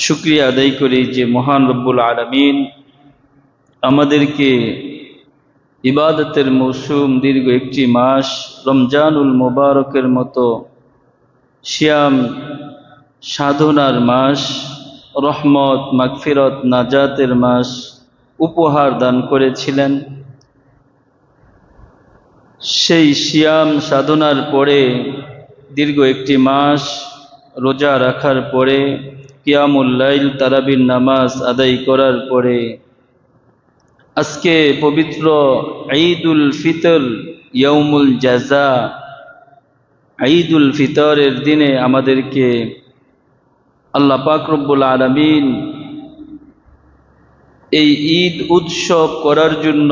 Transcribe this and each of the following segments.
শুকরিয়া আদায় করি যে মহান রব্বুল আলামিন আমাদেরকে ইবাদতের মৌসুম দীর্ঘ একটি মাস রমজানুল মোবারকের মতো সিয়াম সাধনার মাস, রহমত মাগফিরত নাজাতের মাস উপহার দান করেছিলেন। সেই সিয়াম সাধনার পরে দীর্ঘ একটি মাস রোজা রাখার পরে কিয়ামুল লাইল তারাবির নামাজ আদায় করার পরে আজকে পবিত্র ঈদুল ফিতর ইয়াউমুল জাযা, ঈদুল ফিতরের দিনে আমাদেরকে আল্লাহ পাক রব্বুল আলামিন এই ঈদ উৎসব করার জন্য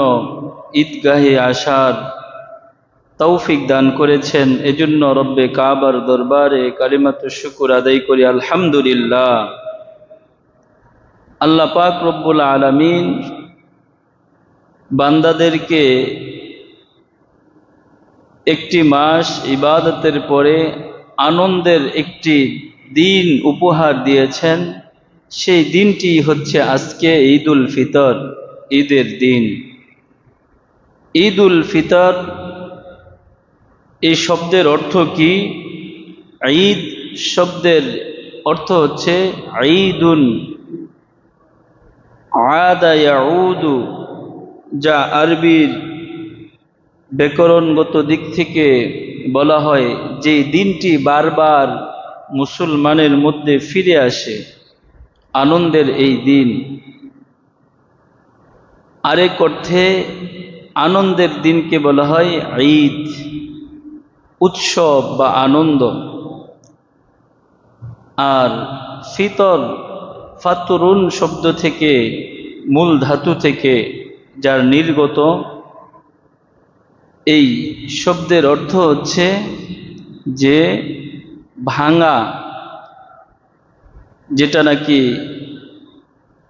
ঈদগাহে আসার তৌফিক দান করেছেন। এজন্য রব্বে কাবার দরবারে কালিমাতুশ শুকর আদায় করি আলহামদুলিল্লাহ। আল্লাহ পাক রব্বুল আলামিন বান্দাদেরকে একটি মাস ইবাদতের পরে আনন্দের একটি দিন উপহার দিয়েছেন। সেই দিনটি হচ্ছে আজকে ঈদুল ফিতর, ঈদের দিন। ঈদুল ফিতর এই শব্দের অর্থ কি? ঈদ শব্দের অর্থ হচ্ছে ঈদুন আদা ইয়াউদু, যা আরবির ব্যাকরণগত দিক থেকে বলা হয় যে দিনটি বারবার মুসলমানের মধ্যে ফিরে আসে, আনন্দের এই দিন। আরেক অর্থে আনন্দের দিনকে বলা হয় ঈদ, উৎসব বা আনন্দ। আর ফিতর ফাতরুন শব্দ থেকে, মূল ধাতু থেকে যার নির্গত, এই শব্দের অর্থ হচ্ছে যে ভাঙা, যেটা নাকি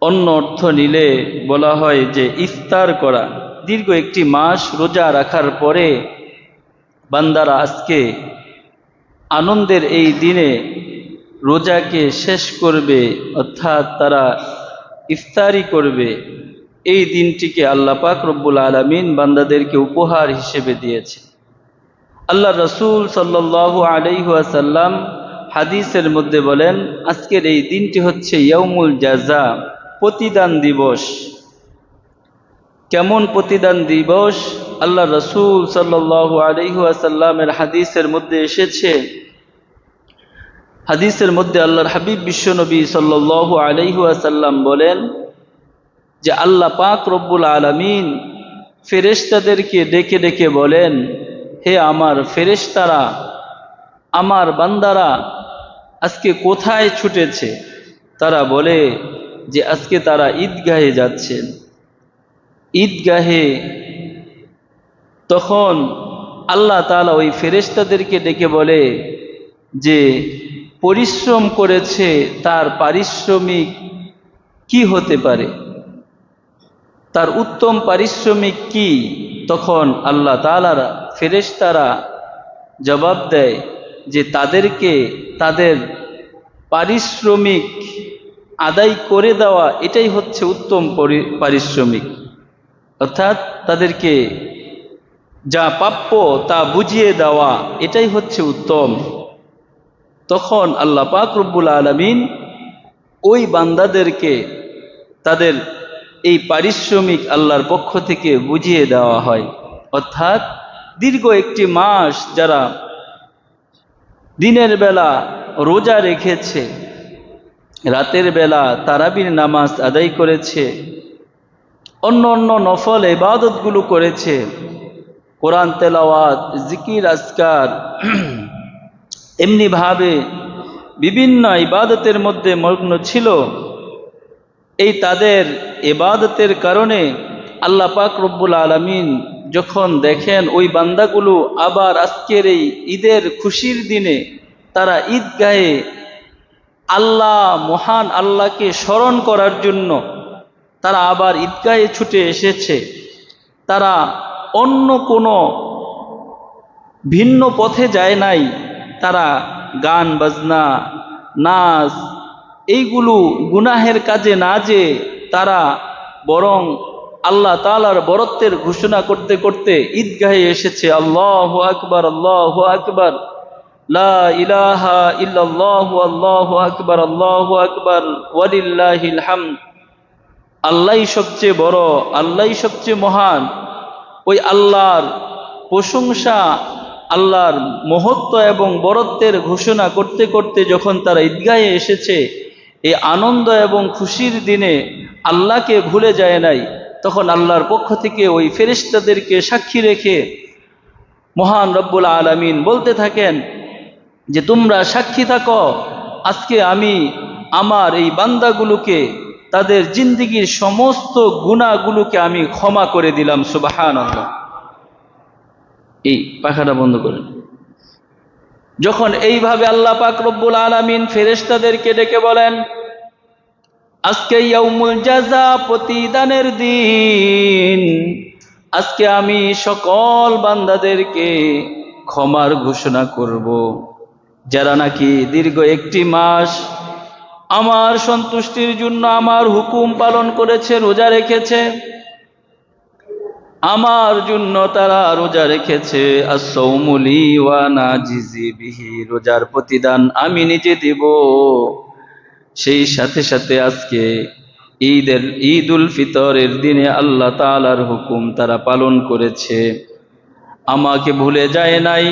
অন্য অর্থ নিলে বলা হয় যে ইফতার করা। দীর্ঘ একটি মাস রোজা রাখার পরে বান্দারা আজকে আনন্দের এই দিনে রোজাকে শেষ করবে, অর্থাৎ তারা ইফতারি করবে। এই দিনটিকে আল্লাহ পাক রব্বুল আলামিন বান্দাদেরকে উপহার হিসেবে দিয়েছে। আল্লাহ রসুল সাল্লাল্লাহু আলাইহি ওয়াসাল্লাম হাদিসের মধ্যে বলেন, আজকের এই দিনটি হচ্ছে ইয়াউমুল জাযা, প্রতিদান দিবস। কেমন প্রতিদান দিবস? আল্লাহ রসুল সাল্লাল্লাহু আলাইহি ওয়াসাল্লামের হাদিসের মধ্যে এসেছে, হাদিসের মধ্যে আল্লাহর হাবিব বিশ্বনবী সাল্লাল্লাহু আলাইহি ওয়াসাল্লাম বলেন যে আল্লাহ পাক রব্বুল আলামিন ফেরেশতাদেরকে ডেকে ডেকে বলেন, হে আমার ফেরেশতারা, আমার বান্দারা আজকে কোথায় ছুটেছে? তারা বলে যে আজকে তারা ঈদগাহে যাচ্ছেন। ঈদগাহে তখন আল্লাহ তাআলা ওই ফেরেশতাদেরকে ডেকে বলে যে পরিশ্রম করেছে, তার পারিশ্রমিক কি হতে পারে, তার উত্তম পারিশ্রমিক কি? তখন আল্লাহ তাআলার ফেরেশতারা জবাব দেয় যে তাদেরকে তাদের পারিশ্রমিক আদায় করে দেওয়া, এটাই হচ্ছে উত্তম পারিশ্রমিক। অর্থাৎ তাদেরকে যা প্রাপ্য তা বুঝিয়ে দেওয়া, এটাই হচ্ছে উত্তম। তখন আল্লাহ পাক রব্বুল আলামিন ওই বান্দাদেরকে তাদের এই পারিশ্রমিক আল্লাহর পক্ষ থেকে বুঝিয়ে দেওয়া হয়। অর্থাৎ দীর্ঘ একটি মাস যারা দিনের বেলা রোজা রেখেছে, রাতের বেলা তারাবির নামাজ আদায় করেছে, অন্য অন্য নফল ইবাদতগুলো করেছে, কোরআন তেলাওয়াত, জিকির আজকার, এমনিভাবে বিভিন্ন ইবাদতের মধ্যে মগ্ন ছিল, এই তাদের ইবাদতের কারণে আল্লাহ পাক রব্বুল আলামিন যখন দেখেন ওই বান্দাগুলো আবার আজকের এই ঈদের খুশির দিনে তারা ঈদগাহে আল্লাহ, মহান আল্লাহকে স্মরণ করার জন্য তারা আবার ঈদগাহে ছুটে এসেছে, তারা অন্য কোনো ভিন্ন পথে যায় নাই, তারা গান বাজনা, নাচ, এইগুলো গুনাহের কাজে না যে তারা বরং আল্লাহ তাআলার বরত্বের ঘোষণা করতে করতে ঈদগাহে এসেছে, আল্লাহু আকবার, আল্লাহু আকবার, লা ইলাহা ইল্লাল্লাহু, আল্লাহু আকবার, আল্লাহু আকবার, ওয়ালিল্লাহিল হামদ। আল্লাহই সবচেয়ে বড়, আল্লাহই সবচেয়ে মহান। ওই আল্লাহর প্রশংসা, আল্লাহর মহত্ব এবং বরত্বের ঘোষণা করতে করতে যখন তারা ঈদগাহে এসেছে, এই আনন্দ এবং খুশির দিনে আল্লাহকে ভুলে যায় নাই, তখন আল্লাহর পক্ষ থেকে ওই ফেরেশতাদেরকে সাক্ষী রেখে মহান রব্বুল আলামিন বলতে থাকেন যে তোমরা সাক্ষী থাকো, আজকে আমি আমার এই বান্দাগুলোকে তাদের জিন্দেগীর সমস্ত গুনাহগুলোকে আমি ক্ষমা করে দিলাম। সুবহানাল্লাহ। এই পাখাটা বন্ধ করেন। যখন এইভাবে আল্লাহ পাক রব্বুল আলামিন ফেরেশতাদেরকে ডেকে বলেন, আজকে ইয়াউমুল জাযা, প্রতিদানের দিন, আজকে আমি সকল বান্দাদেরকে ক্ষমার ঘোষণা করব, যারা নাকি দীর্ঘ একটি মাস আমার সন্তুষ্টির জন্য আমার হুকুম পালন করেছে, রোজা রেখেছে, আমার জন্য তারা রোজা রেখেছে। as-sawmu li wa najizi bihi, রোজার প্রতিদান আমি নিজে দেব। সেই সাথে সাথে আজকে ঈদুল ফিতরের দিনে আল্লাহ তাআলার হুকুম তারা পালন করেছে, আমাকে ভুলে যায় নাই,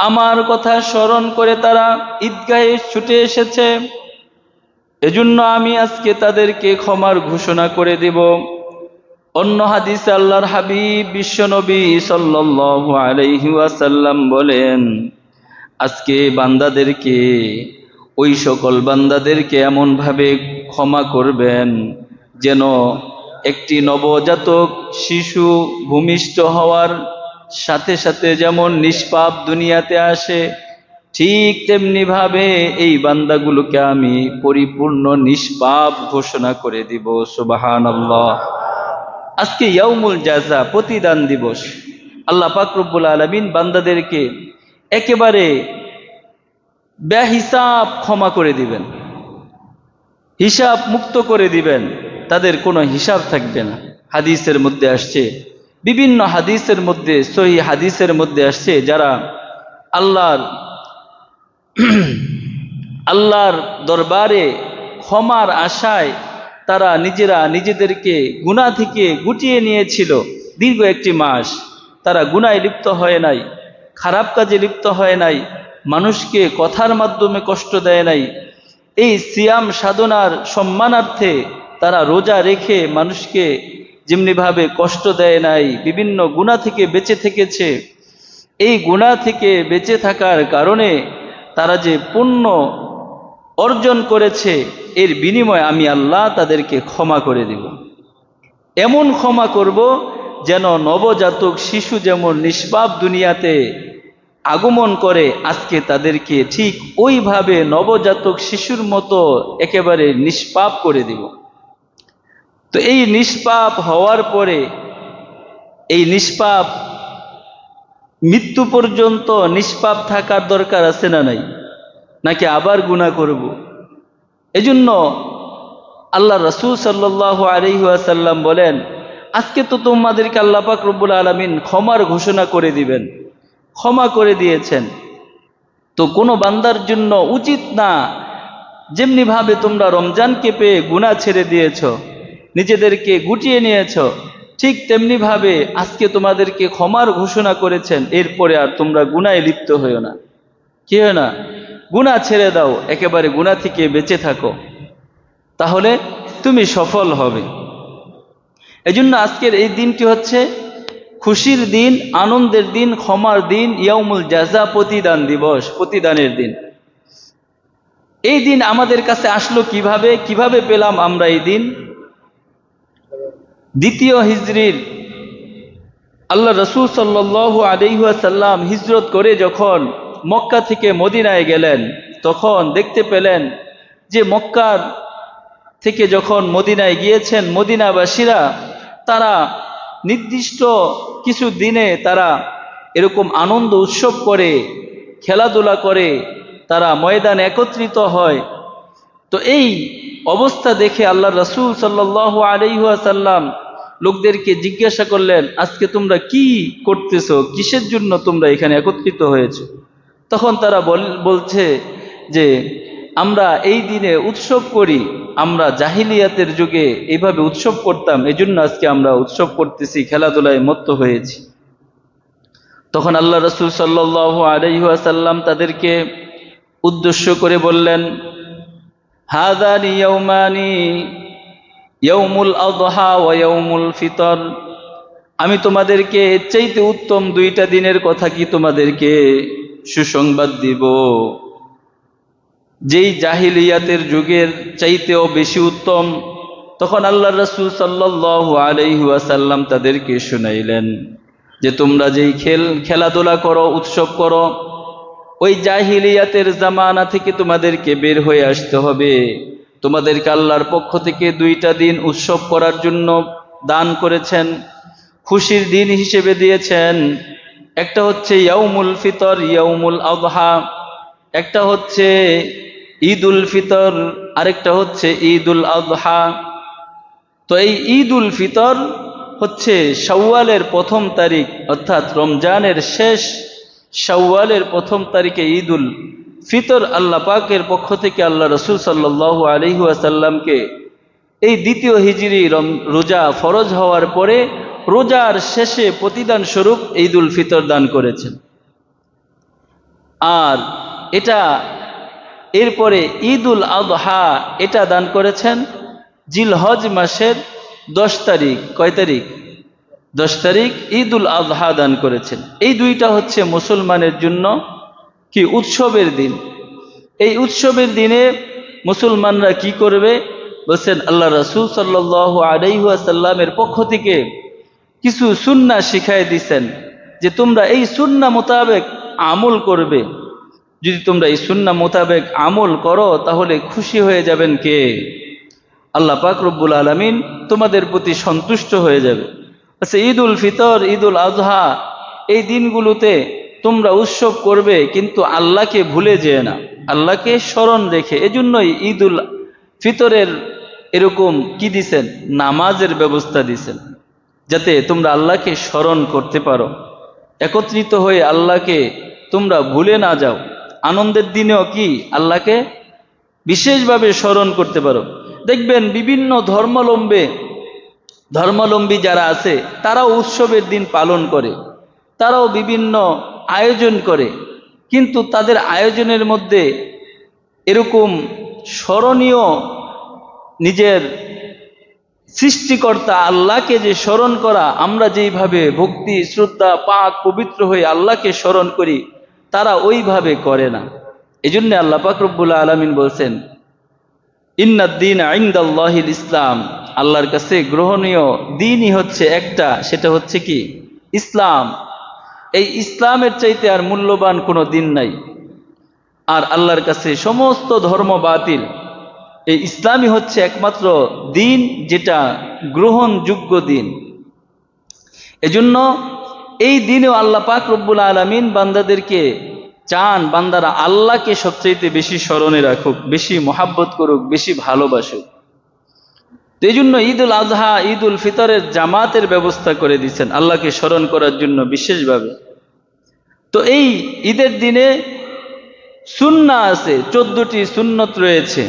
আমার কথা স্মরণ করে তারা ঈদগাহে ছুটে এসেছে। এজন্য আমি আজকে তাদেরকে ক্ষমার ঘোষণা করে দেব। অন্য হাদিসে আল্লাহর হাবিব বিশ্বনবী সাল্লাল্লাহু আলাইহি ওয়াসাল্লাম বলেন, আজকে বান্দাদেরকে, ওই সকল বান্দাদেরকে এমনভাবে ক্ষমা করবেন যেন একটি নবজাতক শিশু ভূমিষ্ঠ হওয়ার সাথে সাথে যেমন নিষ্পাপ দুনিয়াতে আসে, ঠিক তেমনিভাবে এই বান্দাগুলোকে আমি পরিপূর্ণ নিষ্পাপ ঘোষণা করে দিব। সুবহানাল্লাহ। আজকে ইয়াউমুল জাযা, প্রতিদান দিবস। আল্লাহ পাক রব্বুল আলামিন বান্দাদেরকে একেবারে বেহিসাব ক্ষমা করে দিবেন, হিসাব মুক্ত করে দিবেন, তাদের কোনো হিসাব থাকবে না। হাদিসের মধ্যে আসছে, বিভিন্ন হাদিসের মধ্যে, সহিহ হাদিসের মধ্যে আসছে, যারা আল্লাহর দরবারে ক্ষমার আশায় তারা নিজেরা নিজেদেরকে গুনাহ থেকে গুটিয়ে নিয়েছিল, দীর্ঘ একটি মাস তারা গুনাহে লিপ্ত হয় নাই, খারাপ কাজে লিপ্ত হয় নাই, মানুষকে কথার মাধ্যমে কষ্ট দেয় নাই, এই সিয়াম সাধনার সম্মানার্থে তারা রোজা রেখে মানুষকে যেমনিভাবে কষ্ট দেয় নাই, বিভিন্ন গুনাহ থেকে বেঁচে থেকেছে। এই গুনাহ থেকে বেঁচে থাকার কারণে তারা যে পুণ্য অর্জন করেছে, এর বিনিময়ে আমি আল্লাহ তাদেরকে ক্ষমা করে দিব। এমন ক্ষমা করব যেন নবজাতক শিশু যেমন নিষ্পাপ দুনিয়াতে আগমন করে, আজকে তাদেরকে ঠিক ওইভাবে নবজাতক শিশুর মতো একেবারে নিষ্পাপ করে দিব। তো এই নিষ্পাপ হওয়ার পরে, এই নিষ্পাপ মৃত্যু পর্যন্ত নিষ্পাপ থাকার দরকার আছে না নাই? নাকি আবার গুনাহ করব? এজন্য আল্লাহ রাসূল সাল্লাল্লাহু আলাইহি ওয়াসাল্লাম বলেন, আজকে তো তোমাদেরকে আল্লাহ পাক রব্বুল আলামিন ক্ষমার ঘোষণা করে দিবেন, ক্ষমা করে দিয়েছেন। তো কোনো বান্দার জন্য উচিত না, যেমনিভাবে তোমরা রমজানকে পেয়ে গুনাহ ছেড়ে দিয়েছ, নিজেদেরকে গুটিয়ে নিয়েছ, ঠিক তেমনিভাবে আজকে তোমাদেরকে ক্ষমার ঘোষণা করেছেন, এরপরে আর তোমরা গুনাহে লিপ্ত হইও না। কি হয় না? গুনাহ ছেড়ে দাও, একেবারে গুনাহ থেকে বেঁচে থাকো, তাহলে তুমি সফল হবে। এজন্য আজকের এই দিনটি হচ্ছে খুশির দিন, আনন্দের দিন, ক্ষমার দিন, ইয়াউমুল জাযা, প্রতিদান দিবস, প্রতিদানের দিন। এই দিন আমাদের কাছে আসলো কিভাবে, কিভাবে পেলাম আমরা এই দিন? দ্বিতীয় হিজরির আল্লাহ রাসূল সাল্লাল্লাহু আলাইহি ওয়াসাল্লাম হিজরত করে যখন মক্কা থেকে মদিনায় গেলেন, তখন দেখতে পেলেন যে মক্কার থেকে যখন মদিনায় গিয়েছেন, মদিনাবাসীরা তারা নির্দিষ্ট কিছু দিনে তারা এরকম আনন্দ উৎসব করে, খেলাধুলা করে, তারা ময়দানে একত্রিত হয়। তো এই অবস্থা দেখে আল্লাহ রাসূল সাল্লাল্লাহু আলাইহি ওয়াসাল্লাম লোকদেরকে জিজ্ঞাসা করলেন, আজকে তোমরা কি করতেছো, কিসের জন্য তোমরা এখানে একত্রিত হয়েছো? তখন তারা বলছে যে আমরা এই দিনে উৎসব করি, আমরা জাহিলিয়াতের যুগে এইভাবে উৎসব করতাম, এজন্য আজকে আমরা উৎসব করতেছি, খেলাধুলায় মত্ত হয়েছি। তখন আল্লাহ রাসূল সাল্লাল্লাহু আলাইহি ওয়াসাল্লাম তাদেরকে উদ্দেশ্য করে বললেন, হাযানি ইয়াউমানি ইয়াউমুল আযহা ওয়া ইয়াউমুল ফিতর, আমি তোমাদেরকে এর চাইতে উত্তম দুইটা দিনের কথা কি তোমাদেরকে সুসংবাদ দিব, যেই জাহিলিয়াতের যুগের চাইতেও বেশি উত্তম। তখন আল্লাহ রাসূল সাল্লাল্লাহু আলাইহি ওয়াসাল্লাম তাদেরকে শুনাইলেন যে তোমরা যেই খেলাধুলা করো, উৎসব করো, ওই জাহিলিয়াতের জামানা থেকে তোমাদেরকে বের হয়ে আসতে হবে। তোমাদেরকে আল্লাহর পক্ষ থেকে দুইটা দিন উৎসব করার জন্য দান করেছেন, খুশির দিন হিসেবে দিয়েছেন। একটা হচ্ছে ইয়াউমুল ফিতর, ইয়াউমুল আযহা, একটা হচ্ছে ঈদুল ফিতর, আরেকটা হচ্ছে ঈদুল আযহা। তো এই ঈদুল ফিতর হচ্ছে শাওয়ালের প্রথম তারিখ, অর্থাৎ রমজানের শেষ শাওয়ালের প্রথম তারিখে ঈদুল ফিতর আল্লাহ পাকের পক্ষ থেকে আল্লাহ রাসূল সাল্লাল্লাহু আলাইহি ওয়াসাল্লামকে এই দ্বিতীয় হিজরি রোজা ফরজ হওয়ার পরে রোজার শেষে প্রতিদান স্বরূপ ঈদুল ফিতর দান করেছেন। আর এটা এরপরে ঈদুল আযহা এটা দান করেছেন জিলহজ মাসের 10 তারিখ। কয় তারিখ? 10 তারিখ ঈদুল আযহা দান করেছেন। এই দুইটা হচ্ছে মুসলমানের জন্য কি উৎসবের দিন। এই উৎসবের দিনে মুসলমানরা কি করবে বলছেন, আল্লাহ রাসূল সাল্লাল্লাহু আলাইহি ওয়াসাল্লামের পক্ষ থেকে কিছু সুন্নাহ শিখায় দিয়েছেন যে তোমরা এই সুন্নাহ মোতাবেক আমল করবে। যদি তোমরা এই সুন্নাহ মোতাবেক আমল করো তাহলে খুশি হয়ে যাবেন কে? আল্লাহ পাক রব্বুল আলামিন তোমাদের প্রতি সন্তুষ্ট হয়ে যাবে। আচ্ছা, ঈদুল ফিতর, ঈদুল আযহা এই দিনগুলোতে তোমরা উৎসব করবে, কিন্তু আল্লাহকে ভুলে যেও না, আল্লাহকে স্মরণ রেখে। এজন্যই ঈদুল ফিতরের এরকম কি দিছেন, নামাজের ব্যবস্থা দিছেন, যাতে তোমরা আল্লাহকে স্মরণ করতে পারো, একত্রিত হয়ে আল্লাহকে তোমরা ভুলে না যাও। আনন্দের দিনেও কি আল্লাহকে বিশেষভাবে স্মরণ করতে পারো। দেখবেন বিভিন্ন ধর্মাবলম্বী যারা আছে তারাও উৎসবের দিন পালন করে, তারাও বিভিন্ন আয়োজন করে, কিন্তু তাদের আয়োজনের মধ্যে এরকম স্মরণীয় নিজের সৃষ্টিকর্তা আল্লাহকে যে স্মরণ করা, আমরা যেইভাবে ভক্তি শ্রদ্ধা পাক পবিত্র হয়ে আল্লাহকে স্মরণ করি তারা ওইভাবে করে না। এজন্য আল্লাহ পাক রব্বুল আলামিন বলছেন, ইন্নাদ-দীন ইনদাল্লাহিল ইসলাম, আল্লাহর কাছে গ্রহণীয় দিনই হচ্ছে একটা, সেটা হচ্ছে কি ইসলাম। এই ইসলামের চাইতে আর মূল্যবান কোনো দিন নাই। আর আল্লাহর কাছে সমস্ত ধর্ম বাতিল, এই ইসলামই হচ্ছে একমাত্র দিন যেটা গ্রহণযোগ্য দিন। এজন্য এই দিনেও আল্লাহ পাক রব্বুল আলামিন বান্দাদেরকে চান বান্দারা আল্লাহকে সবচেয়ে বেশি স্মরণে রাখুক, বেশি মহাব্বত করুক, বেশি ভালোবাসুক। তো এই জন্য ঈদুল আযহা, ঈদুল ফিতরের জামাতের ব্যবস্থা করে দিয়েছেন আল্লাহকে স্মরণ করার জন্য বিশেষভাবে। তো এই ঈদের দিনে সুন্নাহ আছে, 14টি সুন্নত রয়েছে।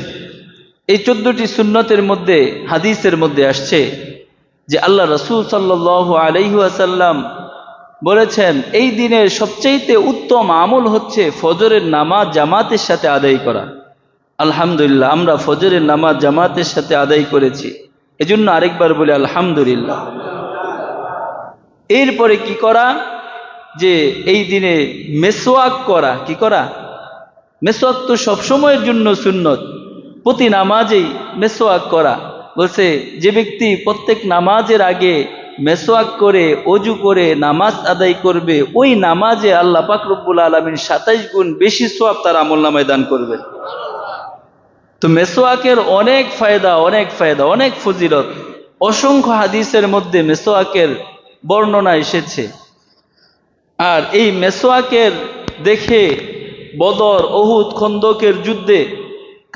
এই 14টি সুন্নতের মধ্যে হাদিসের মধ্যে আসছে যে আল্লাহ রাসূল সাল্লাল্লাহু আলাইহি ওয়াসাল্লাম বলেছেন, এই দিনের সবচেয়ে উত্তম আমল হচ্ছে ফজরের নামাজ জামাতের সাথে আদায় করা। আলহামদুলিল্লাহ, আমরা ফজরের নামাজ জামাতের সাথে আদায় করেছি, এজন্য আরেকবার বলি আলহামদুলিল্লাহ। এরপরে কি করা, যে এই দিনে মেসওয়াক করা। কি করা? মেসওয়াক তো সবসময়ের জন্য সুন্নত, প্রতি নামাজেই মেসওয়াক করা। বলছে যে ব্যক্তি প্রত্যেক নামাজের আগে মেসওয়াক করে ওযু করে নামাজ আদায় করবে, ওই নামাজে আল্লাহ পাক রব্বুল আলামিন 27 গুণ বেশি সওয়াব তার আমলনামায় দান করবেন। তো মেসওয়াকের অনেক ফায়দা, অনেক ফজিলত, অসংখ্য হাদিসের মধ্যে মেসওয়াকের বর্ণনা এসেছে। আর এই মেসওয়াকের দেখে বদর, উহুদ, খন্দকের যুদ্ধে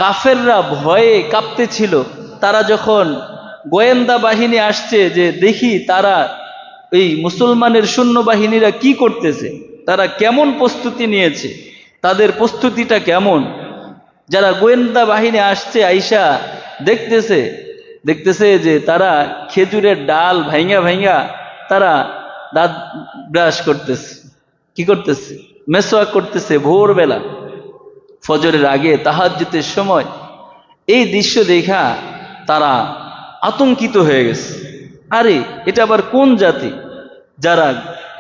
কাফেররা ভয়ে কাঁপতেছিল। তারা যখন গোয়েন্দা বাহিনী আসছে যে দেখি তারা এই মুসলমানের সৈন্যবাহিনীরা কি করতেছে, তারা কেমন প্রস্তুতি নিয়েছে, তাদের প্রস্তুতিটা কেমন। যারা গোয়েন্দা বাহিনী আসছে আইসা দেখতেছে দেখতেছে যে তারা খেজুরের ডাল ভাইঙ্গা ভাইঙ্গা তারা দাঁত ব্রাশ করতেছে, কি করতেছে, মেসওয়াক করতেছে ভোরবেলা ফজরের আগে তাহাজ্জুদের সময়। এই দৃশ্য দেখা তারা আতঙ্কিত হয়ে গেছে। আরে এটা আবার কোন জাতি যারা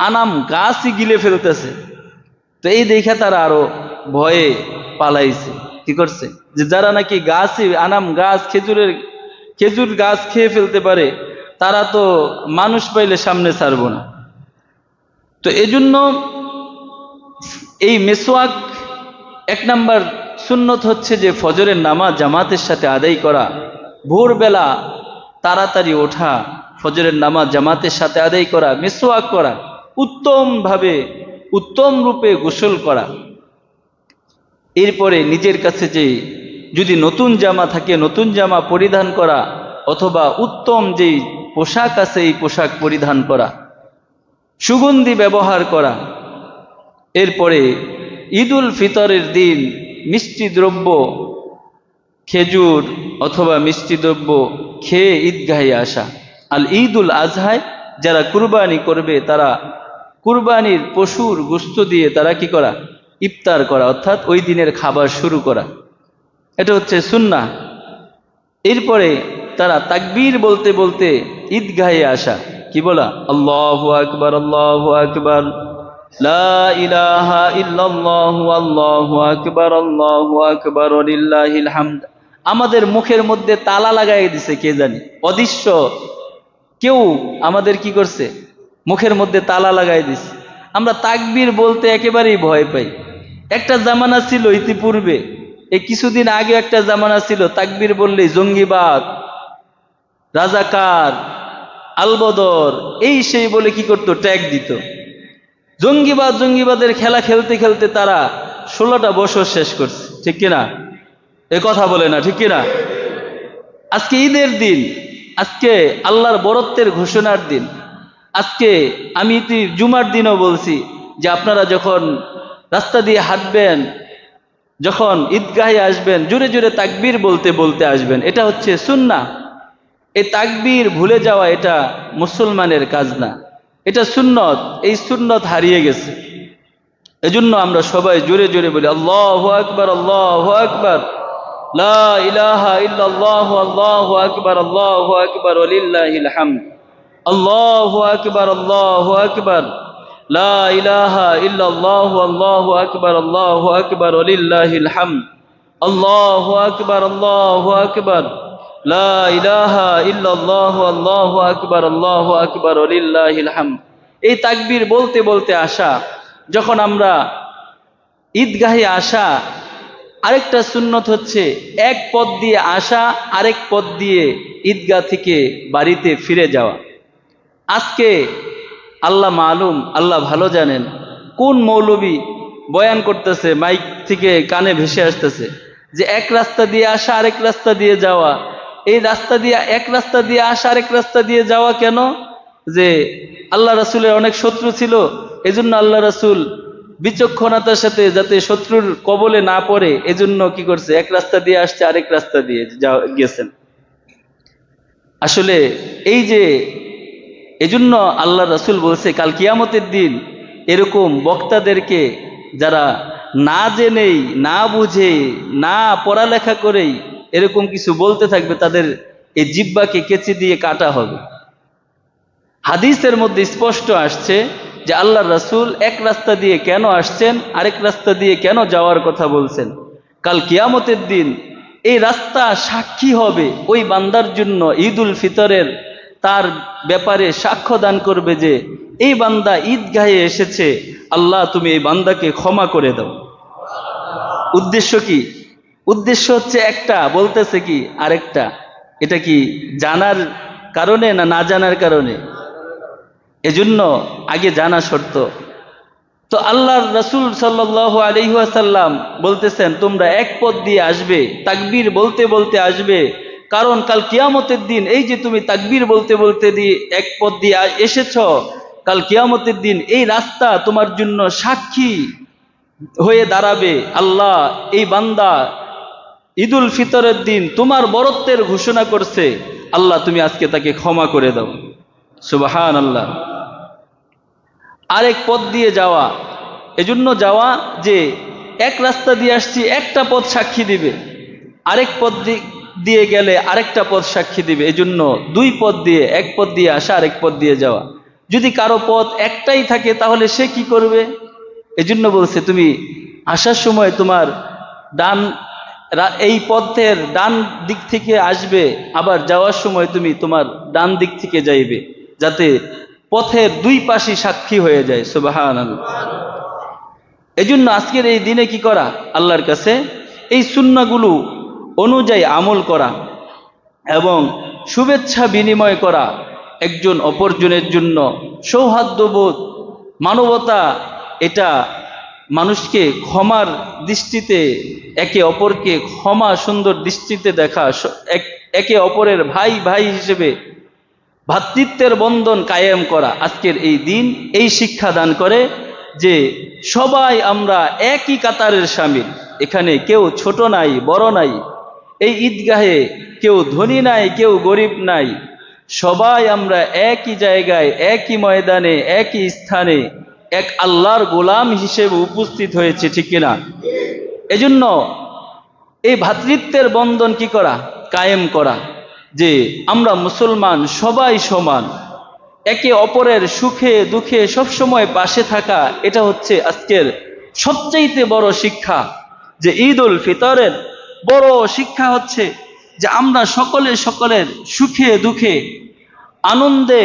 আনাম গাছই গিলে ফেলতেছে। তো এই দেখা তারা আরো ভয়ে পালাইছে। কি করছে, যে যারা নাকি গাছই আনাম গাছ খেজুর গাছ খেয়ে ফেলতে পারে, তারা তো মানুষ পাইলে সামনে ছাড়বো না। তো এজন্য এই মেসওয়াক এক নাম্বার সুন্নত হচ্ছে যে ফজরের নামাজ জামাতের সাথে আদায় করা, ভোরবেলা তাড়াতাড়ি ওঠা, ফজরের নামাজ জামাতের সাথে আদায় করা, মেসওয়াক করা, উত্তমভাবে উত্তম রূপে গোসল করা। এরপরে নিজের কাছে যে যদি নতুন জামা থাকে নতুন জামা পরিধান করা, অথবা উত্তম যেই পোশাক আছে এই পোশাক পরিধান করা, সুগন্ধি ব্যবহার করা। এরপরে ঈদুল ফিতরের দিন মিষ্টি দ্রব্য, খেজুর অথবা মিষ্টি দ্রব্য খেয়ে ঈদগাহে আসা। আল ঈদুল আজহায় যারা কুরবানি করবে তারা কুরবানির পশুর গোশত দিয়ে তারা কি করা, ইফতার করা, অর্থাৎ ওই দিনের খাবার শুরু করা। এটা হচ্ছে সুন্নাহ। এরপরে তারা তাকবীর বলতে বলতে ঈদগাহে আসা। কি বলা, আল্লাহু আকবার আল্লাহু আকবার, লা ইলাহা ইল্লাল্লাহু আল্লাহু আকবার আল্লাহু আকবার ওয়ালিল্লাহিল হামদ। আমাদের মুখের মধ্যে তালা লাগাই দিছে কে জানি, অদৃশ্য কেউ আমাদের কি করছে, মুখের মধ্যে তালা লাগাই দিছে। আমরা তাকবীর বলতে একেবারেই ভয় পাই। একটা জামানা ছিল ইতিপূর্বে, এই কিছুদিন আগে একটা জামানা ছিল তাকবীর বললেই জঙ্গিবাদ, রাজাকার, আলবদর এই সেই বলে কি করত, ট্যাগ দিত। জঙ্গিবাদের খেলা খেলতে খেলতে তারা 16টা বছর শেষ করছে, ঠিক কিনা? এ কথা বলে না, ঠিক কিনা? আজকে ঈদের দিন, আজকে আল্লাহর বরত্বের ঘোষণার দিন। আজকে আমি জুমার দিনও বলছি যে আপনারা যখন রাস্তা দিয়ে হাঁটবেন, যখন ঈদগাহে আসবেন, জোরে জোরে তাকবীর বলতে বলতে আসবেন। এটা হচ্ছে সুন্নাহ। এই তাকবীর ভুলে যাওয়া এটা মুসলমানের কাজ না, এটা সুন্নত। এই সুন্নত হারিয়ে গেছে। এজন্য আমরা সবাই জোরে জোরে বলি আল্লাহু আকবার আল্লাহু আকবার, লা ইলাহা ইল্লাল্লাহু আল্লাহু আকবার আল্লাহু আকবার ওয়ালিল্লাহিল হামদ, আল্লাহু আকবার আল্লাহু আকবার, লা ইলাহা ইল্লাল্লাহু আল্লাহু আকবার আল্লাহু আকবার ওয়ালিল্লাহিল হামদ, আল্লাহু আকবার আল্লাহু আকবার, লা ইলাহা ইল্লাল্লাহু আল্লাহু আকবার আল্লাহু আকবার ওয়ালিল্লাহিল হামদ। এই তাকবীর বলতে বলতে আসা। যখন আমরা ঈদগাহে আসা, আরেকটা সুন্নত হচ্ছে এক পথ দিয়ে আসা, আরেক পথ দিয়ে ঈদগাহ থেকে বাড়িতে ফিরে যাওয়া। আজকে আল্লাহ মালুম, আল্লাহ ভালো জানেন কোন মৌলবী বয়ান করতেছে, মাইক থেকে কানে ভেসে আসতেছে যে এক রাস্তা দিয়ে আসা আরেক রাস্তা দিয়ে যাওয়া। এই রাস্তা দিয়ে, এক রাস্তা দিয়ে আসা আরেক রাস্তা দিয়ে যাওয়া কেন? যে আল্লাহ রাসূলের অনেক শত্রু ছিল, এজন্য আল্লাহ রাসূল বিচক্ষণতার সাথে যাতে শত্রুর কবলে না পড়ে এজন্য কি করছে, এক রাস্তা দিয়ে আসছে আরেক রাস্তা দিয়ে গেছেন। আসলে এই যে এজন্য আল্লাহ রাসূল বলছে কাল কিয়ামতের দিন এরকম বক্তাদেরকে যারা না জেনেই, না বুঝে, না পড়ালেখা করেই এরকম কিছু বলতে থাকবে, তাদের এই জিহ্বাকে কেচি দিয়ে কাটা হবে। হাদিসের মধ্যে স্পষ্ট আসছে যে আল্লাহর রাসূল এক রাস্তা দিয়ে কেন আসছেন, আরেক রাস্তা দিয়ে কেন যাওয়ার কথা বলছেন। কাল কিয়ামতের দিন এই রাস্তা সাক্ষী হবে ওই বান্দার জন্য, ঈদুল ফিতরের তার ব্যাপারে সাক্ষ্য দান করবে যে এই বান্দা ঈদগাহে এসেছে, আল্লাহ তুমি এই বান্দাকে ক্ষমা করে দাও। উদ্দেশ্য কি? উদ্দেশ্য হচ্ছে একটা, বলতেছে কি আরেকটা। এটা কি জানার কারণে না না জানার কারণে? এজন্য আগে জানা শর্ত। তো আল্লাহর রাসূল সাল্লাল্লাহু আলাইহি ওয়াসাল্লাম বলতেছেন তোমরা এক পথ দিয়ে আসবে, তাকবীর বলতে বলতে আসবে, কারণ কাল কিয়ামতের দিন এই যে তুমি তাকবীর বলতে বলতে দিয়ে এক পথ দিয়ে এসেছ, কাল কিয়ামতের দিন এই রাস্তা তোমার জন্য সাক্ষী হয়ে দাঁড়াবে। আল্লাহ এই বান্দা ঈদুল ফিতরের দিন তোমার বরত্বের ঘোষণা করছে, আল্লাহ তুমি আজকে তাকে ক্ষমা করে দাও। সুবহানাল্লাহ। আরেক পথ দিয়ে যাওয়া, এজন্য যাওয়া যে এক রাস্তা দিয়ে আসছি একটা পথ সাক্ষী দিবে, আরেক পথ দিয়ে গেলে আরেকটা পথ সাক্ষী দিবে। এজন্য দুই পথ দিয়ে, এক পথ দিয়ে আসা আরেক পথ দিয়ে যাওয়া। যদি কারো পথ একটাই থাকে তাহলে সে কি করবে? এজন্য বলছে তুমি আসার সময় তোমার ডান এই পথের ডান দিক থেকে আসবে, আবার যাওয়ার সময় তুমি তোমার ডান দিক থেকে যাইবে, যাতে পথের দুই পাশই সাক্ষী হয়ে যায়। সুবহানাল্লাহ। এজন্য আজকের এই দিনে কি করা? আল্লাহর কাছে এই সুন্নাহগুলো অনুযায়ী আমল করা এবং শুভেচ্ছা বিনিময় করা, একজন অপরজনের জন্য সৌহার্দ্যবোধ, মানবতা, এটা মানুষকে ক্ষমার দৃষ্টিতে, একে অপরকে ক্ষমা সুন্দর দৃষ্টিতে দেখা, একে অপরের ভাই ভাই হিসেবে ভ্রাতৃত্বের বন্ধন কায়েম করা। আজকের এই দিন এই শিক্ষা দান করে যে সবাই আমরা একই কাতারের শামিল, এখানে কেউ ছোট নাই বড় নাই, এই ঈদগাহে কেউ ধনী নাই কেউ গরিব নাই, সবাই আমরা একই জায়গায় একই ময়দানে একই স্থানে এক আল্লাহর গোলাম হিসেবে উপস্থিত হয়েছে, ঠিক কিনা? এজন্য এই ভ্রাতৃত্বের বন্ধন কি করা? কায়েম করা, যে আমরা মুসলমান সবাই সমান, একে অপরের সুখে দুঃখে সবসময় পাশে থাকা। এটা হচ্ছে আজকের সবচাইতে বড় শিক্ষা। যে ঈদুল ফিতরের বড় শিক্ষা হচ্ছে যে আমরা সকলের সুখে দুঃখে আনন্দে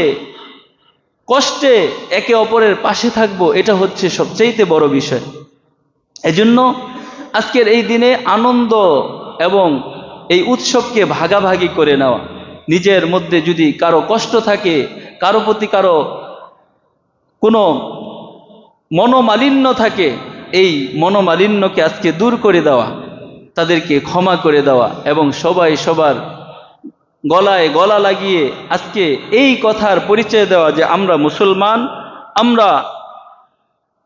কষ্টে একে অপরের পাশে থাকব, এটা হচ্ছে সবচাইতে বড় বিষয়। এজন্য আজকের এই দিনে আনন্দ এবং এই উৎসবকে ভাগাভাগি করে নেওয়া, নিজের মধ্যে যদি কারো কষ্ট থাকে, কারো প্রতি কারো কোনো মনোমালিন্য থাকে, এই মনোমালিন্যকে আজকে দূর করে দেওয়া, তাদেরকে ক্ষমা করে দেওয়া এবং সবাই সবার গলায় গলা লাগিয়ে আজকে এই কথার পরিচয় দেওয়া যে আমরা মুসলমান, আমরা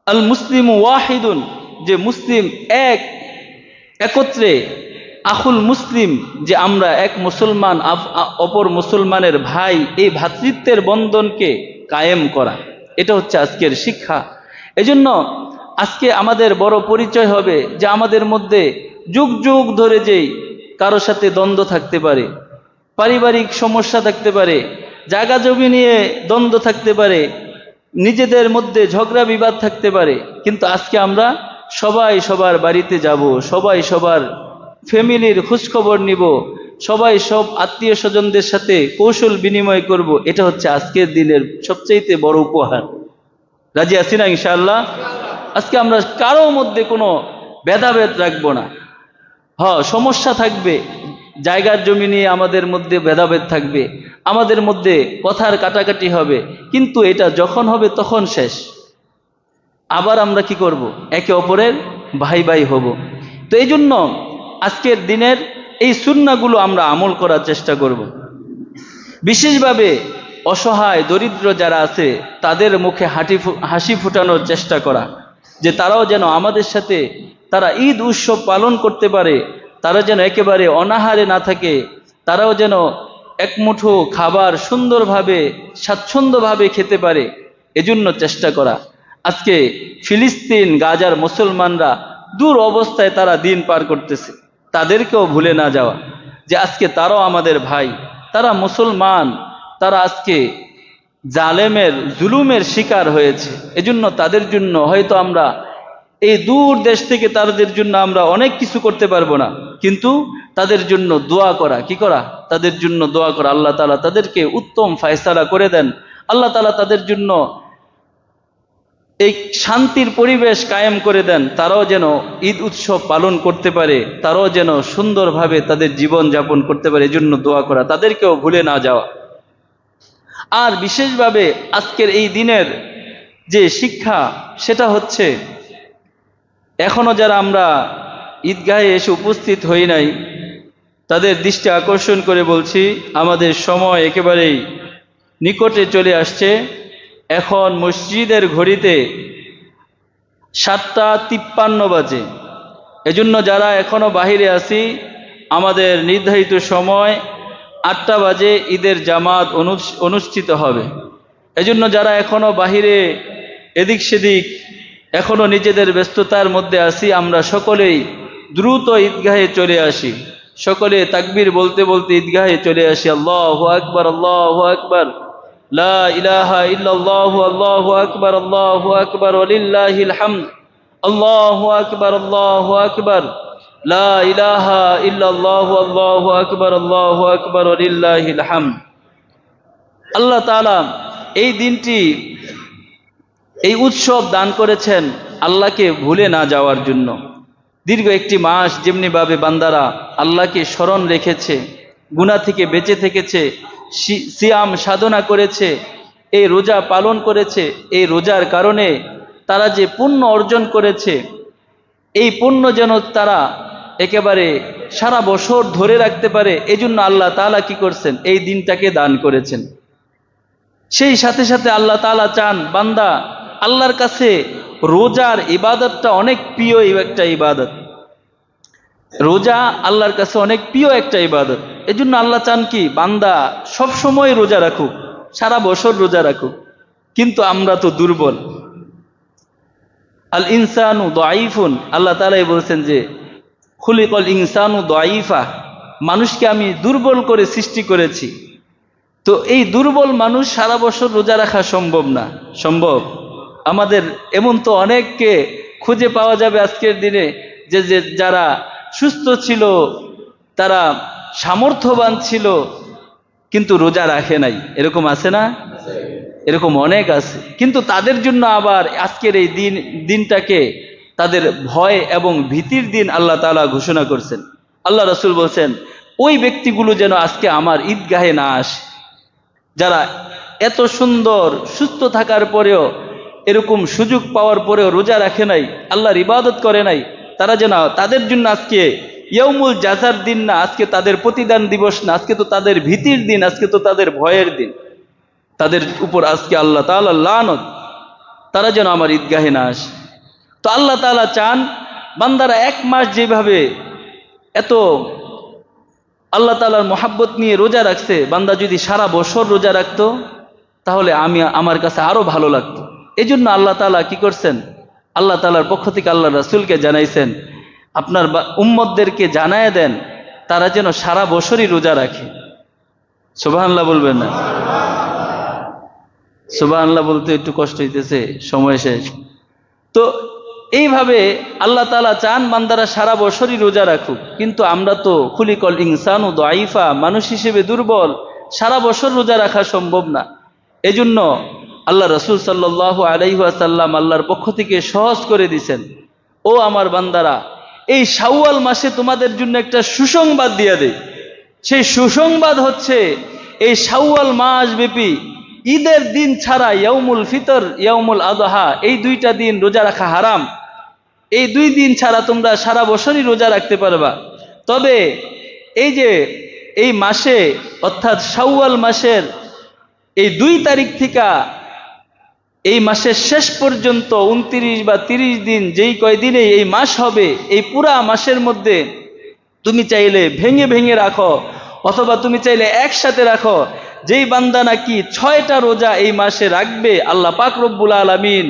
আল মুসলিম ওয়াহিদুন, যে মুসলিম একত্রে, আখুল মুসলিম, যে আমরা এক মুসলমান অপর মুসলমানের ভাই, এই ভ্রাতৃত্বের বন্ধনকে কায়েম করা, এটা হচ্ছে আজকের শিক্ষা। এজন্য আজকে আমাদের বড় পরিচয় হবে যে আমাদের মধ্যে যুগ যুগ ধরে যেই কারো সাথে দ্বন্দ্ব থাকতে পারে, পারিবারিক সমস্যা থাকতে পারে, জায়গা জমি নিয়ে দ্বন্দ্ব থাকতে পারে, নিজেদের মধ্যে ঝগড়া বিবাদ থাকতে পারে, কিন্তু আজকে আমরা সবাই সবার বাড়িতে যাব, সবাই সবার ফ্যামিলির খোঁজখবর নিব, সবাই সব আত্মীয় স্বজনদের সাথে কৌশল বিনিময় করব। এটা হচ্ছে আজকের দিনের সবচেয়ে বড় উপহার। রাজি আছি না ইনশাআল্লাহ? আজকে আমরা কারো মধ্যে কোনো ভেদাভেদ রাখবো না। সমস্যা থাকবে, জায়গার জমি নিয়ে আমাদের মধ্যে ভেদাভেদ থাকবে, আমাদের মধ্যে কথার কাটাকাটি হবে, কিন্তু এটা যখন হবে তখন শেষ। আবার আমরা কি করব? একে অপরের ভাই ভাই হব। তো এই জন্য আজকের দিনের এই সুন্নাহগুলো আমরা আমল করার চেষ্টা করব। বিশেষভাবে অসহায় দরিদ্র যারা আছে তাদের মুখে হাসি ফুটানোর চেষ্টা করা, যে তারাও যেন আমাদের সাথে তারা ঈদ উৎসব পালন করতে পারে, তারা যেন একেবারে অনাহারে না থাকে, তারাও যেন এক মুঠো খাবার সুন্দরভাবে স্বাচ্ছন্দ্যভাবে খেতে পারে, এজন্য চেষ্টা করা। আজকে ফিলিস্তিন গাজার মুসলমানরা দূর অবস্থায় তারা দিন পার করতেছে, তাদেরকেও ভুলে না যাওয়া যে আজকে তারাও আমাদের ভাই, তারা মুসলমান, তারা আজকে জালেমের জুলুমের শিকার হয়েছে। এজন্য তাদের জন্য হয়তো আমরা এই দূর দেশ থেকে তাদের জন্য আমরা অনেক কিছু করতে পারবো না, কিন্তু তাদের জন্য দোয়া করা, কি করা? তাদের জন্য দোয়া করা, আল্লাহ তাআলা তাদেরকে উত্তম ফায়সালা করে দেন, আল্লাহ তাআলা তাদের জন্য এই শান্তির পরিবেশ কায়েম করে দেন, তারাও যেন ঈদ উৎসব পালন করতে পারে, তারাও যেন সুন্দরভাবে তাদের জীবন যাপন করতে পারে, এজন্য দোয়া করা, তাদেরকেও ভুলে না যাওয়া। আর বিশেষভাবে আজকের এই দিনের যে শিক্ষা সেটা হচ্ছে, এখনো যারা আমরা ঈদগাহে এসে উপস্থিত হই নাই তাদের দৃষ্টি আকর্ষণ করে বলছি, আমাদের সময় একেবারেই নিকটে চলে আসছে। এখন মসজিদের ঘড়িতে 7:53 বাজে। এজন্য যারা এখনো বাহিরে আছি, আমাদের নির্ধারিত সময় 8টা বাজে ঈদের জামাত অনুষ্ঠিত হবে। এজন্য যারা এখনো বাহিরে এদিক সেদিক এখনো নিজেদের ব্যস্ততার মধ্যে আছি, আমরা সকলেই দ্রুত ঈদগাহে চলে আসি। সকলে তাকবীর বলতে বলতে ঈদগাহে চলে আসি। আল্লাহু আকবার, আল্লাহু আকবার, লা ইলাহা ইল্লাল্লাহু, আল্লাহু আকবার, আল্লাহু আকবার, ওয়ালিল্লাহিল হামদ, আল্লাহু আকবার, আল্লাহু আকবার, লা ইলাহা ইল্লাল্লাহু, আল্লাহু আকবার, আল্লাহু আকবার, ওয়ালিল্লাহিল হামদ। আল্লাহ তাআলা এই দিনটি, এই উৎসব দান করেছেন আল্লাহকে ভুলে না যাওয়ার জন্য। দীর্ঘ একটি মাস যেমনিভাবে বান্দারা আল্লাহকে স্মরণ রেখেছে, গুনাহ থেকে বেঁচে থেকেছে, সিয়াম সাধনা করেছে, এই রোজা পালন করেছে, এই রোজার কারণে তারা যে পুণ্য অর্জন করেছে, এই পুণ্য যেন তারা একেবারে সারা বছর ধরে রাখতে পারে, এজন্য আল্লাহ তাআলা কি করছেন, এই দিনটাকে দান করেছেন। সেই সাথে সাথে আল্লাহ তাআলা চান বান্দা আল্লাহর কাছে রোজার ইবাদতটা অনেক প্রিয় একটা ইবাদত। রোজা আল্লাহর কাছে অনেক প্রিয় একটা ইবাদত। এজন্য আল্লাহ চান কি বান্দা সব সময় রোজা রাখুক, সারা বছর রোজা রাখুক। কিন্তু আমরা তো দুর্বল। আল ইনসানু দাঈফুন, আল্লাহ তাআলাই বলছেন যে খুলিকাল ইনসানু দাঈফা, মানুষকে আমি দুর্বল করে সৃষ্টি করেছি। তো এই দুর্বল মানুষ সারা বছর রোজা রাখা সম্ভব না। সম্ভব? আমাদের এমন তো অনেককে খুঁজে পাওয়া যাবে আজকের দিনে যে যারা সুস্থ ছিল, তারা সামর্থ্যবান ছিল, কিন্তু রোজা রাখে নাই। এরকম আছে না? এরকম অনেক আছে। কিন্তু তাদের জন্য আবার আজকের এই দিনটাকে তাদের ভয় এবং ভীতির দিন আল্লাহ তাআলা ঘোষণা করছেন। আল্লাহ রাসূল বলছেন ওই ব্যক্তিগুলো যেন আজকে আমার ঈদগাহে না আসে, যারা এত সুন্দর সুস্থ থাকার পরেও, এরকম সুযোগ পাওয়ার পরেও রোজা রাখে নাই, আল্লাহর ইবাদত করে নাই, তারা যেন, তাদের জন্য আজকে ইয়াউমুল জাযার দিন না, আজকে তাদের প্রতিদান দিবস না, আজকে তো তাদের ভীতির দিন, আজকে তো তাদের ভয়ের দিন। তাদের উপর আজকে আল্লাহ তাআলার লানত, তারা যেন আমার ঈদগাহে না আসে। তো আল্লাহ তাআলা চান বান্দারা এক মাস যেভাবে এত আল্লাহ তাআলার মহাব্বত নিয়ে রোজা রাখছে, বান্দা যদি সারা বছর রোজা রাখতো তাহলে আমার কাছে আরো ভালো লাগতো। এই জন্য আল্লাহ তাআলা কি করছেন, আল্লাহ তাআলার পক্ষ থেকে আল্লাহ রাসূলকে জানাইছেন, আপনার উম্মতদেরকে জানায় দেন তারা যেন সারা বছরই রোজা রাখে। সুবহানাল্লাহ বলবেন না? সুবহানাল্লাহ বলতে একটু কষ্ট হইতেছে, সময় শেষ। তো এইভাবে আল্লাহ তাআলা চান বান্দারা সারা বছরই রোজা রাখুক। কিন্তু আমরা তো খুলিকাল ইনসানু দাঈফা, মানুষ হিসেবে দুর্বল, সারা বছর রোজা রাখা সম্ভব না। এজন্য আল্লাহ রাসূল সাল্লাল্লাহু আলাইহি ওয়াসাল্লাম আল্লাহর পক্ষ থেকে সহজ করে দিয়েছেন, ও আমার বান্দারা, এই শাওয়াল মাসে তোমাদের জন্য একটা সুসংবাদ দিয়ে দেই। সেই সুসংবাদ হচ্ছে এই শাওয়াল মাস ব্যাপী ঈদের দিন ছাড়া ইয়াউমুল ফিতর, ইয়াউমুল আযহা, এই দুইটা দিন রোজা রাখা হারাম। এই দুই দিন ছাড়া তোমরা সারা বছরই রোজা রাখতে পারবা। তবে এই যে এই মাসে অর্থাৎ শাওয়াল মাসের এই 2 তারিখ থেকে এই মাসের শেষ পর্যন্ত 29 বা 30 দিন, যেই কয়দিনে এই মাস হবে, এই পুরা মাসের মধ্যে তুমি চাইলে ভেঙে ভেঙে রাখো, অথবা তুমি চাইলে একসাথে রাখো। যেই বান্দা নাকি 6টা রোজা এই মাসে রাখবে, আল্লাহ পাক রব্বুল আলামিন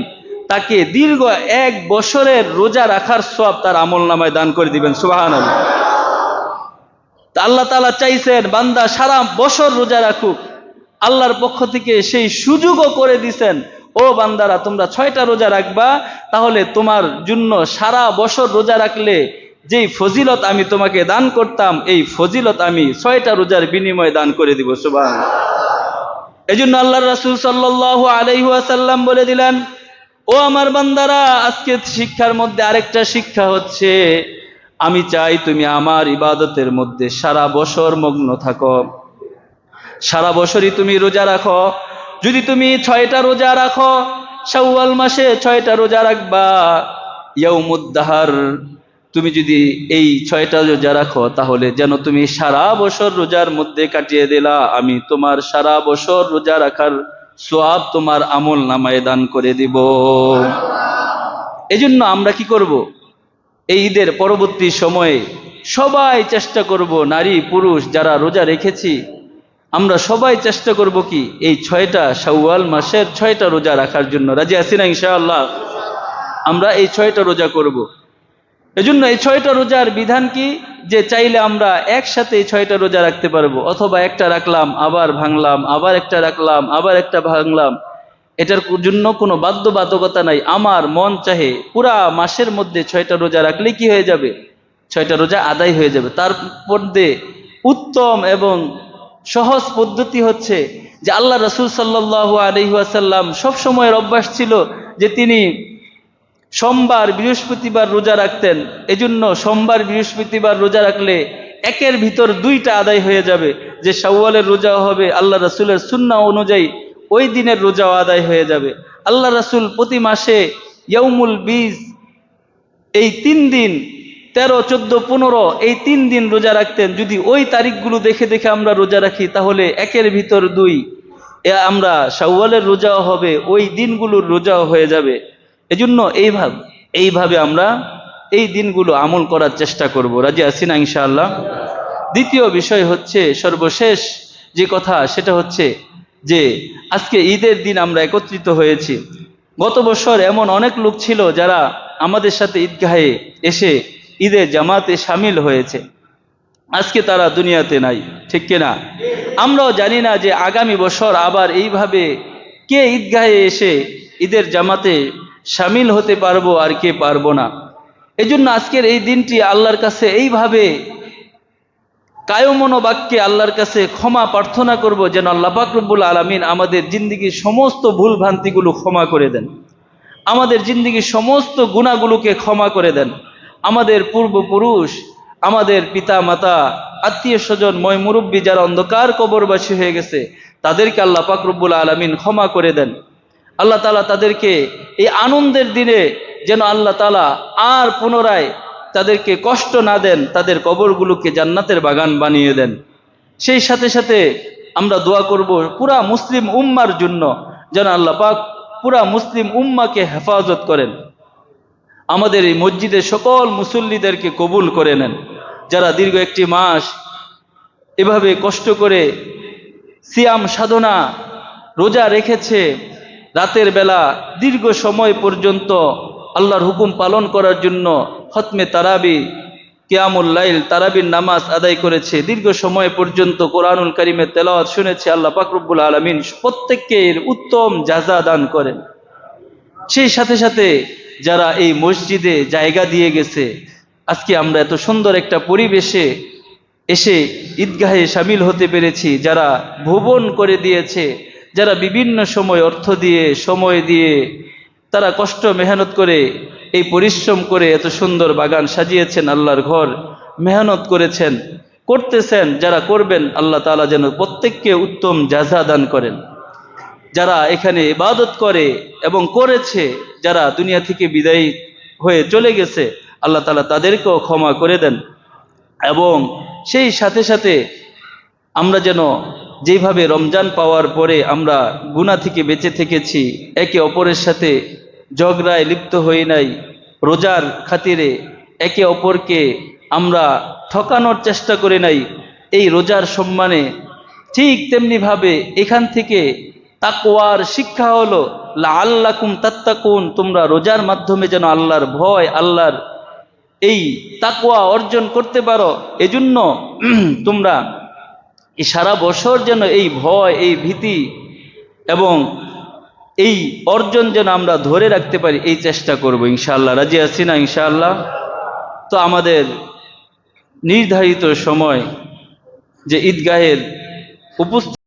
তাকে দীর্ঘ 1 বছরের রোজা রাখার সওয়াব তার আমলনামায় দান করে দিবেন। সুবহানাল্লাহ। তা আল্লাহ তাআলা চাইছেন বান্দা সারা বছর রোজা রাখুক, আল্লাহর পক্ষ থেকে সেই সুযোগও করে দিয়েছেন, ও বান্দারা তোমরা 6টা রোজা রাখবা, তাহলে তোমার জন্য সারা বছর রোজা রাখলে যেই ফজিলত আমি তোমাকে দান করতাম, এই ফজিলত আমি 6টা রোজার বিনিময়ে দান করে দিব। সুবহানাল্লাহ। এজন্য আল্লাহর রাসূল সাল্লাল্লাহু আলাইহি ওয়াসাল্লাম বলে দিলেন, ও আমার বান্দারা, আজকে শিক্ষার মধ্যে আরেকটা শিক্ষা হচ্ছে, আমি চাই তুমি আমার ইবাদতের মধ্যে সারা বছর মগ্ন থাকো, সারা বছরই তুমি রোজা রাখো। যদি তুমি 6টা রোজা রাখো, শাওয়াল মাসে 6টা রোজা রাখবা, ইয়াউমুদ্দাহার। তুমি যদি এই 6টা রোজা রাখো তাহলে যেন তুমি সারা বছর রোজার মধ্যে কাটিয়ে দিলা, আমি তোমার সারা বছর রোজা রাখার সওয়াব তোমার আমল নামায় দান করে দিব। এজন্য আমরা কি করব, এই ঈদের পরবর্তী সময়ে সবাই চেষ্টা করব, নারী পুরুষ যারা রোজা রেখেছি আমরা সবাই চেষ্টা করব কি এই 6টা শাওয়াল মাসের 6টা রোজা রাখার জন্য। রাজি আছি না ইনশাআল্লাহ? আমরা এই 6টা রোজা করব। এজন্য এই 6টা রোজার বিধান কি, যে চাইলে আমরা একসাথে এই 6টা রোজা রাখতে পারবো, অথবা একটা রাখলাম আবার ভাঙলাম, আবার একটা রাখলাম আবার একটা ভাঙলাম। এটার জন্য কোনো বাধ্যবাধকতা নাই। আমার মন চাহে পুরা মাসের মধ্যে 6টা রোজা রাখলে কি হয়ে যাবে, 6টা রোজা আদায় হয়ে যাবে। তার মধ্যে উত্তম এবং সহজ পদ্ধতি হচ্ছে যে আল্লাহ রাসূল সাল্লাল্লাহু আলাইহি ওয়াসাল্লাম সব সময়ের অভ্যাস ছিল যে তিনি সোমবার বৃহস্পতিবার রোজা রাখতেন। এজন্য সোমবার বৃহস্পতিবার রোজা রাখলে একের ভিতর 2টা আদায় হয়ে যাবে, যে শাওয়ালের রোজা হবে আল্লাহ রাসূলের সুন্নাহ অনুযায়ী, ওই দিনের রোজাও আদায় হয়ে যাবে। আল্লাহ রাসূল প্রতি মাসে ইয়াউমুল বীজ এই 3 দিন, 13, 14, 15 এই 3 দিন রোজা রাখতেন। যদি ওই তারিখগুলো দেখে দেখে আমরা রোজা রাখি তাহলে একের ভিতর 2 আমরা শাওয়ালের রোজাও হবে, ওই দিনগুলোর রোজাও হয়ে যাবে। এজন্য এইভাবে আমরা এই দিনগুলো আমল করার চেষ্টা করব। রাজি আছি না ইনশাআল্লাহ? দ্বিতীয় বিষয় হচ্ছে, সর্বশেষ যে কথা সেটা হচ্ছে যে আজকে ঈদের দিন আমরা একত্রিত হয়েছি। গত বছর এমন অনেক লোক ছিল যারা আমাদের সাথে ঈদগাহে এসে ঈদের জামাতে শামিল হয়েছে, আজকে তারা দুনিয়াতে নাই, ঠিক কিনা? আমরাও জানি না যে আগামী বছর আবার এইভাবে কে ঈদগাহে এসে ঈদের জামাতে শামিল হতে পারবো আর কে পারবো না। এজন্য আজকের এই দিনটি আল্লাহর কাছে এইভাবে কায়মনো বাক্যে আল্লাহর কাছে ক্ষমা প্রার্থনা করব, যেন আল্লাহ পাক রব্বুল আলামিন আমাদের জিন্দেগির সমস্ত ভুল ভ্রান্তিগুলো ক্ষমা করে দেন, আমাদের জিন্দেগির সমস্ত গুনাহগুলোকে ক্ষমা করে দেন। আমাদের পূর্বপুরুষ, আমাদের পিতা মাতা, আত্মীয় স্বজন, ময় মুরব্বী যারা অন্ধকার কবরবাসী হয়ে গেছে তাদেরকে আল্লাহ পাক রব্বুল আলামিন ক্ষমা করে দেন। আল্লাহ তাআলা তাদেরকে এই আনন্দের দিনে যেন আল্লাহ তাআলা আর পুনরায় তাদেরকে কষ্ট না দেন, তাদের কবরগুলোকে জান্নাতের বাগান বানিয়ে দেন। সেই সাথে সাথে আমরা দোয়া করব পুরা মুসলিম উম্মার জন্য, যেন আল্লাহ পাক পুরা মুসলিম উম্মাকে হেফাজত করেন। আমাদের এই মসজিদের সকল মুসল্লিদেরকে কবুল করে নেন, যারা দীর্ঘ 1 মাস এভাবে কষ্ট করে সিয়াম সাধনা রোজা রেখেছে, রাতের বেলা দীর্ঘ সময় পর্যন্ত আল্লাহর হুকুম পালন করার জন্য খতমে তারাবি, কিয়ামুল লাইল, তারাবির নামাজ আদায় করেছে, দীর্ঘ সময় পর্যন্ত কোরআনুল কারীমের তেলাওয়াত শুনেছে। আল্লাহ পাক রব্বুল আলামিন প্রত্যেককে উত্তম জাযা দান করেন। সেই সাথে সাথে যারা এই মসজিদে জায়গা দিয়ে গেছে, আজকে আমরা এত সুন্দর একটা পরিবেশে এসে ঈদগাহে শামিল হতে পেরেছি, যারা ভুবন করে দিয়েছে, যারা বিভিন্ন সময় অর্থ দিয়ে, সময় দিয়ে, তারা কষ্ট মেহনত করে, এই পরিশ্রম করে এত সুন্দর বাগান সাজিয়েছেন, আল্লাহর ঘর মেহনত করেছেন, করতেছেন, যারা করবেন, আল্লাহ তাআলা যেন প্রত্যেককে উত্তম জাযা দান করেন। যারা এখানে ইবাদত করে এবং করেছে, যারা দুনিয়া থেকে বিদায় হয়ে চলে গেছে, আল্লাহ তাআলা তাদেরকেও ক্ষমা করে দেন। এবং সেই সাথে সাথে আমরা যেন যেভাবে রমজান পাওয়ার পরে আমরা গুনাহ থেকে বেঁচে থেকেছি, একে অপরের সাথে ঝগড়ায় লিপ্ত হই নাই, রোজার খাতিরে একে অপরকে আমরা ঠকানোর চেষ্টা করে নাই এই রোজার সম্মানে, ঠিক তেমনিভাবে এখান থেকে তাকওয়ার শিক্ষা হলো লাআল্লাকুম তাত্তাকুন, তোমরা রোজার মাধ্যমে যেন আল্লাহর ভয়, আল্লাহর এই তাকওয়া অর্জন করতে পারো। এজন্য তোমরা এই সারা বছর যেন এই ভয়, এই ভীতি এবং এই অর্জন যেন আমরা ধরে রাখতে পারি, এই চেষ্টা করব ইনশাআল্লাহ। রাজি আছি না ইনশাআল্লাহ? তো আমাদের নির্ধারিত সময় যে ঈদগাহের উপস্থিত